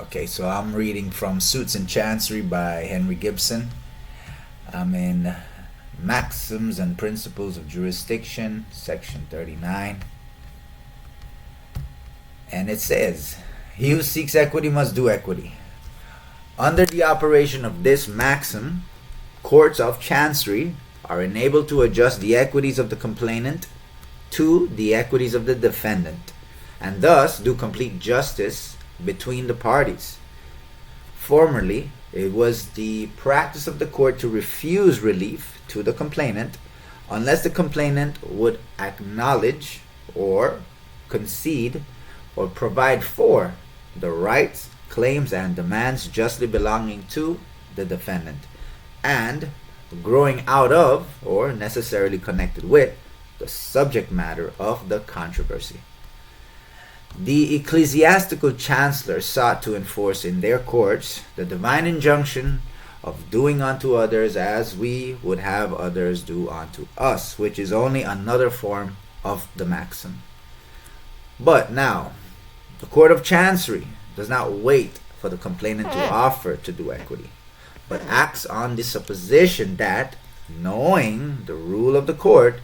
Okay, so I'm reading from Suits and Chancery by Henry Gibson. I'm in Maxims and Principles of Jurisdiction, section 39. And it says, "He who seeks equity must do equity. Under the operation of this maxim, courts of chancery are enabled to adjust the equities of the complainant to the equities of the defendant, and thus do complete justice between the parties. Formerly, it was the practice of the court to refuse relief to the complainant unless the complainant would acknowledge or concede or provide for the rights, claims, and demands justly belonging to the defendant, and growing out of or necessarily connected with the subject matter of the controversy. The ecclesiastical chancellors sought to enforce in their courts the divine injunction of doing unto others as we would have others do unto us, which is only another form of the maxim. But now, the court of chancery does not wait for the complainant to offer to do equity, but acts on the supposition that, knowing the rule of the court,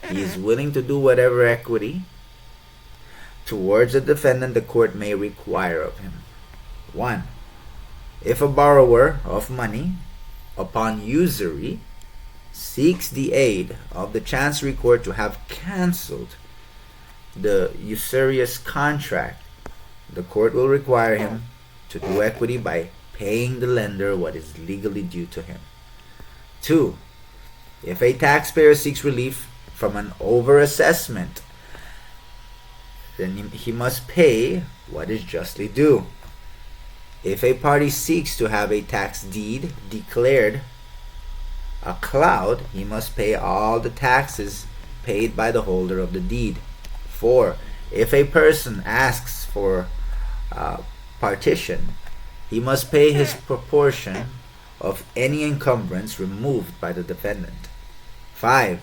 he is willing to do whatever equity towards the defendant the court may require of him. 1. If a borrower of money, upon usury, seeks the aid of the chancery court to have cancelled the usurious contract, the court will require him to do equity by paying the lender what is legally due to him. 2. If a taxpayer seeks relief from an overassessment, then he must pay what is justly due. If a party seeks to have a tax deed declared a cloud, he must pay all the taxes paid by the holder of the deed. 4. If a person asks for partition, he must pay his proportion of any encumbrance removed by the defendant. 5.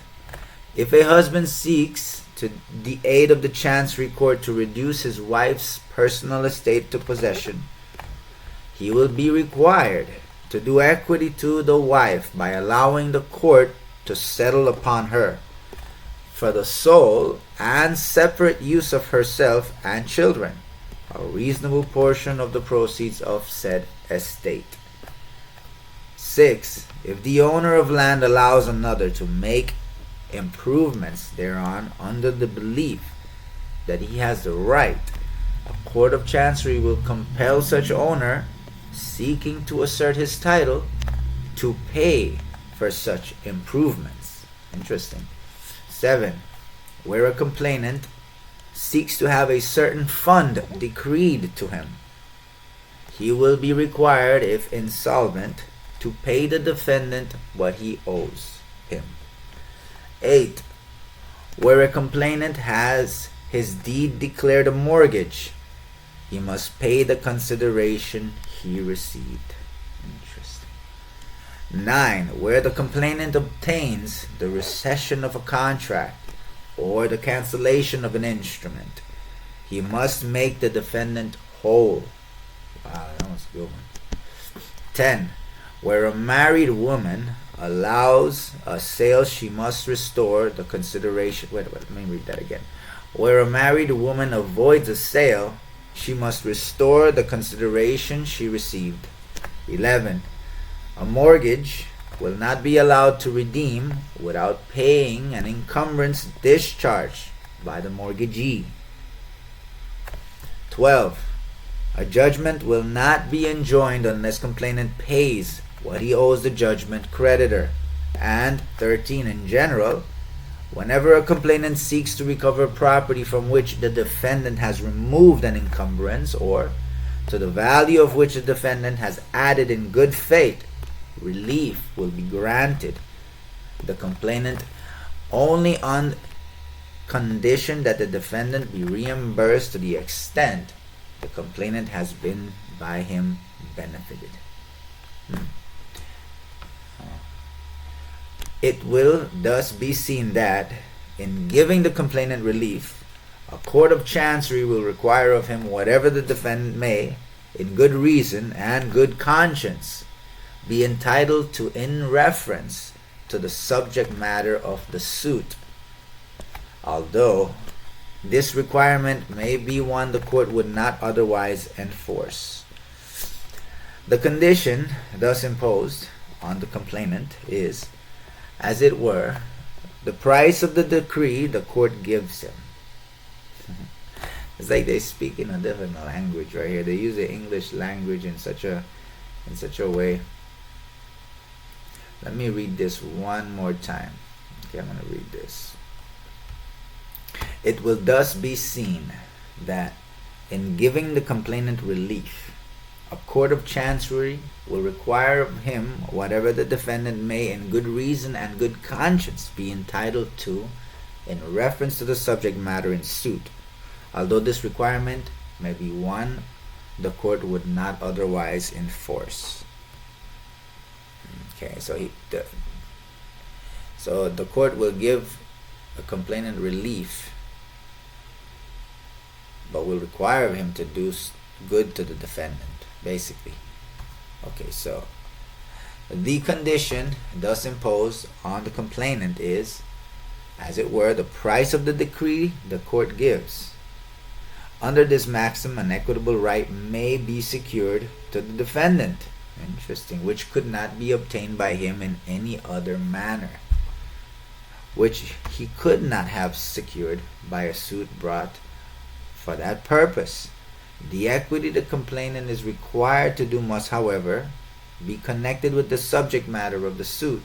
If a husband seeks to the aid of the chancery court to reduce his wife's personal estate to possession, he will be required to do equity to the wife by allowing the court to settle upon her for the sole and separate use of herself and children a reasonable portion of the proceeds of said estate. 6. If the owner of land allows another to make improvements thereon under the belief that he has the right, a court of chancery will compel such owner seeking to assert his title to pay for such improvements. Interesting. 7. Where a complainant seeks to have a certain fund decreed to him, he will be required, if insolvent, to pay the defendant what he owes him. 8. Where a complainant has his deed declared a mortgage, he must pay the consideration he received. Interesting. 9. Where the complainant obtains the rescission of a contract or the cancellation of an instrument, he must make the defendant whole. Wow, that was a good one. 10. Where a married woman allows a sale, she must restore the consideration. Wait, let me read that again. Where a married woman avoids a sale, she must restore the consideration she received. 11. A mortgage will not be allowed to redeem without paying an encumbrance discharged by the mortgagee. 12. A judgment will not be enjoined unless complainant pays what he owes the judgment creditor. And 13. In general, whenever a complainant seeks to recover property from which the defendant has removed an encumbrance, or to the value of which the defendant has added in good faith, relief will be granted the complainant only on condition that the defendant be reimbursed to the extent the complainant has been by him benefited. It will thus be seen that, in giving the complainant relief, a court of chancery will require of him whatever the defendant may, in good reason and good conscience, be entitled to in reference to the subject matter of the suit, although this requirement may be one the court would not otherwise enforce. The condition thus imposed on the complainant is, as it were, the price of the decree the court gives him. It's like they speak in a different language right here. They use the English language in such a way. Let me read this one more time. Okay, I'm going to read this. It will thus be seen that in giving the complainant relief, a court of chancery will require of him whatever the defendant may in good reason and good conscience be entitled to in reference to the subject matter in suit, although this requirement may be one the court would not otherwise enforce. Okay, so the court will give a complainant relief, but will require him to do good to the defendant, basically. Okay, so the condition thus imposed on the complainant is, as it were, the price of the decree the court gives. Under this maxim, an equitable right may be secured to the defendant, interesting, which could not be obtained by him in any other manner, which he could not have secured by a suit brought for that purpose. The equity the complainant is required to do must, however, be connected with the subject matter of the suit,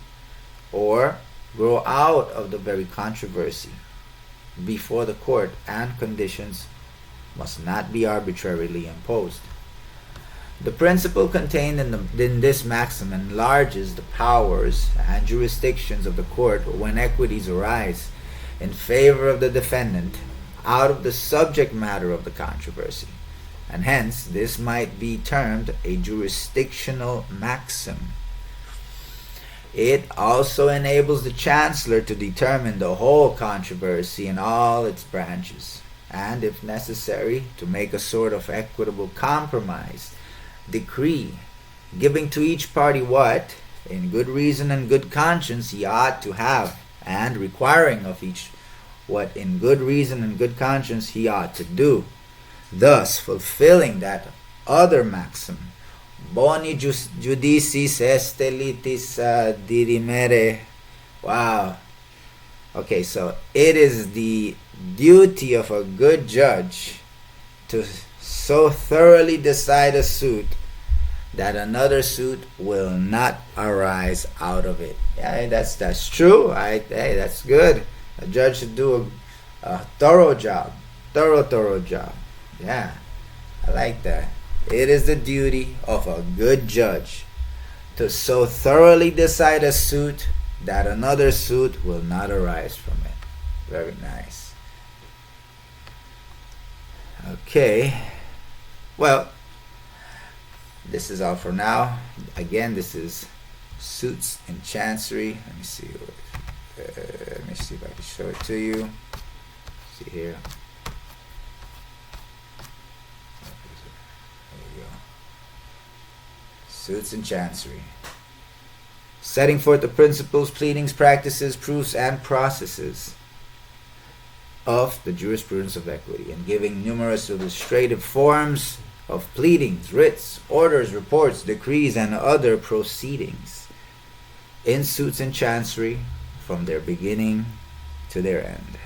or grow out of the very controversy before the court, and conditions must not be arbitrarily imposed. The principle contained in this maxim enlarges the powers and jurisdictions of the court when equities arise in favor of the defendant out of the subject matter of the controversy, and hence this might be termed a jurisdictional maxim. It also enables the chancellor to determine the whole controversy in all its branches, and, if necessary, to make a sort of equitable compromise decree, giving to each party what, in good reason and good conscience, he ought to have, and requiring of each what, in good reason and good conscience, he ought to do, thus fulfilling that other maxim, boni judicis est litis dirimere. Wow. Okay, so it is the duty of a good judge to so thoroughly decide a suit that another suit will not arise out of it. Yeah, that's true. Hey, that's good. A judge should do a thorough job. Thorough job. Yeah, I like that. It is the duty of a good judge to so thoroughly decide a suit that another suit will not arise from it. Very nice. Okay. Well, this is all for now. Again, this is Suits in Chancery. Let me see if I can show it to you. See here. There you go. Suits in Chancery. Setting forth the principles, pleadings, practices, proofs, and processes of the jurisprudence of equity, and giving numerous illustrative forms of pleadings, writs, orders, reports, decrees, and other proceedings in suits in chancery from their beginning to their end.